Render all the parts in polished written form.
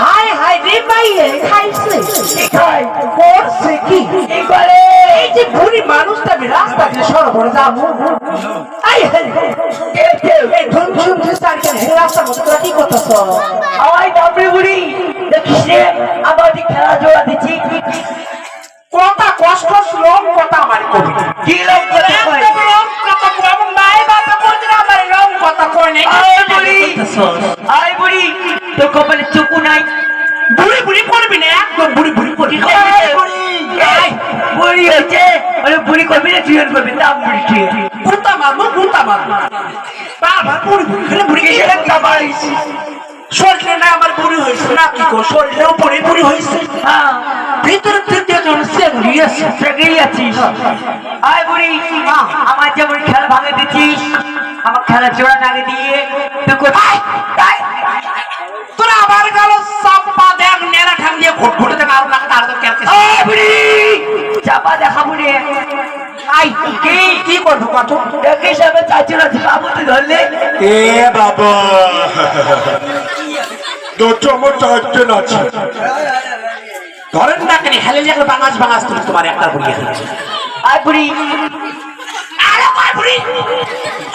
high high রে ভাইয়ে খাইছে খাই করছে কি এবারে এই যে বুড়ি মানুষটা রাস্তা দিয়ে সরবর যাবো আই হাই এই ধুম ধুম সাইকেল হে রাস্তা মতো তোরা কি করতেছ আই বাপরে বুড়ি দেখিস রে আবার খেলা জোড়া দিচ্ছি কথা কষ্ট শ্রম কথা আমার কবি কি লোক কথা কয় লোক কথা কম নাই বাবা বলতে আমার লোক কথা কয় নাই আই বুড়ি তো কপালে চুকু নাই বুড়ি বুড়ি করবি না একদম বুড়ি বুড়ি করবি বুড়ি হয়েছে আরে বুড়ি করবি না তুই করবি দাম বুড়ি ঠিক কুতা মার বাবা বুড়ি বুড়ি বুড়ি এসে কাবাইছি শরীরে না আমার বুড়ি হয়েছে না কি কো শরীরেও বুড়ি বুড়ি হয়েছে হ্যাঁ ভিতরে ভিতরে যখন সে বুড়ি আছে সেগেই আছিস আয় বুড়ি আমার যেমন খেলা ভাঙে দিচ্ছিস আমার খেলা জোড়া নাগে দিয়ে তুই কোথায় তোরা আবার গেল চাপা দেখ নেড়া ঠাং দিয়ে ঘুট ঘুটে দেখ আর নাকে তার তো কেটে আয় বুড়ি চাপা দেখাবো রে আই কি করবো কত দেখিস আমি চাচিরা বাবু তুই ধরলে এ বাবা দুটো মোটা হচ্ছে না ধরেন না কেন হেলে যেগুলো বাঙাস তুমি তোমার একটা বুড়ি আয় বুড়ি আরে আয় বুড়ি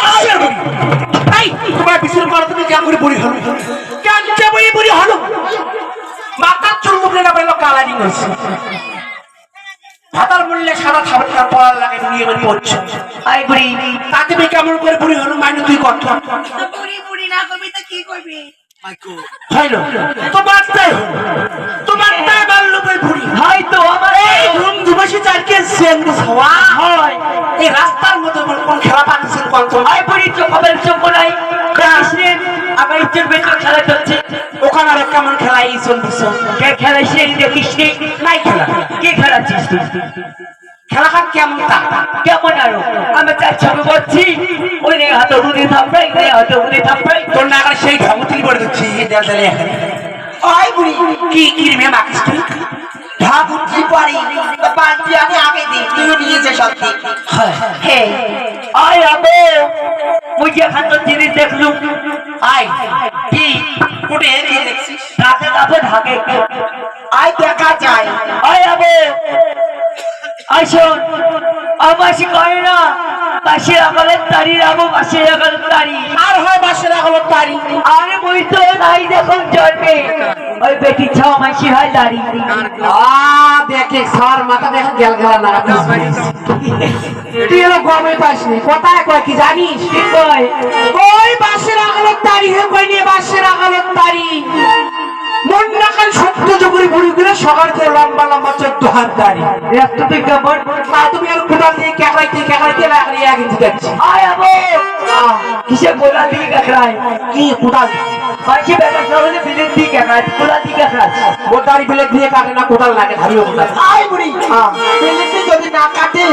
আয় বুড়ি এই তোমার বিশুর পর তুমি কেমন করে বুড়ি হলো কেন বুড়ি হলো মাথার চুল মুখে না পেলো কালারিং হয়েছে ভাতার মূল্যে সারা খাবার পড়ার লাগে নিয়ে বাড়ি পড়ছে আয় বুড়ি তাকে তুই কেমন করে বুড়ি হলো মাইনে তুই কত বুড়ি বুড়ি না করবি তো কি করবি হইলো তোমারটাই মারলো ভাই বুড়ি হয়তো আমার এই ধুম ধুমাসি চারকে সেন্ড হওয়া হয় এই রাস্তার মধ্যে কোন খেলা পাচ্ছেন কোন আয় বুড়ি চোখের চোখ নাই কৃষ্ণের আমার ইচ্ছের বেকার খেলা চলছে ওখানে আর কেমন খেলা এই চলছে কে খেলা সে দেখিস নাই খেলা কে খেলাচ্ছিস তুই খেলা খান কেমন তা কেমন আরো আমি তার ছবি বলছি ওই রে হাতে উনি থাপড়াই রে হাতে উনি থাপড়াই তোর না করে সেই ঢমুতলি করে দিচ্ছি দেখ দেখ এখানে ওই বুড়ি কি রে মেয়ে মাকিস তুই ঢাকুতি পারি বালতি আমি আগে দিই তুই নিয়েছে সত্যি হে আয় আবে মুঝে খান তো জিনিস দেখলু আয় কি কোটে এরিয়ে দেখছিস ঢাকে ঢাকে ঢাকে আয় দেখা যায় আয় আবে আইসন আমাসি কয় না বাসের আগালের তারি রাবো বাসের আগালের তারি আর হয় বাসের আগালের তারি আরে বই তো নাই দেখুন জন্মে ওই বেটি ছাও মাসি হয় দাড়ি দেখে সর মাথা দেখে গেল গেল না তুই এলো গমে পাসনি কোথায় কয় কি জানিস কি কয় ওই বাসের আগালের তারি হে কই নিয়ে বাসের আগালের তারি মন রাখাল সত্য জবরি বুড়িগুলো সকাল থেকে লম্বা লম্বা 14 হাত দাড়ি এত তুই কেমন তা তুমি আর কোদাল দিয়ে কেকড়াইতে লাগলি আগে দিচ্ছি আয় আবো কিসে কোদাল দিয়ে কেকড়াই কি কোদাল মাঝে বেটা সরলে বিলেট দিয়ে কেকড়াই কোদাল দিয়ে কেকড়াই কোদাল বিলেট দিয়ে কাটে না কোদাল লাগে ধারিও কোদাল আয় বুড়ি বিলেট যদি না কাটে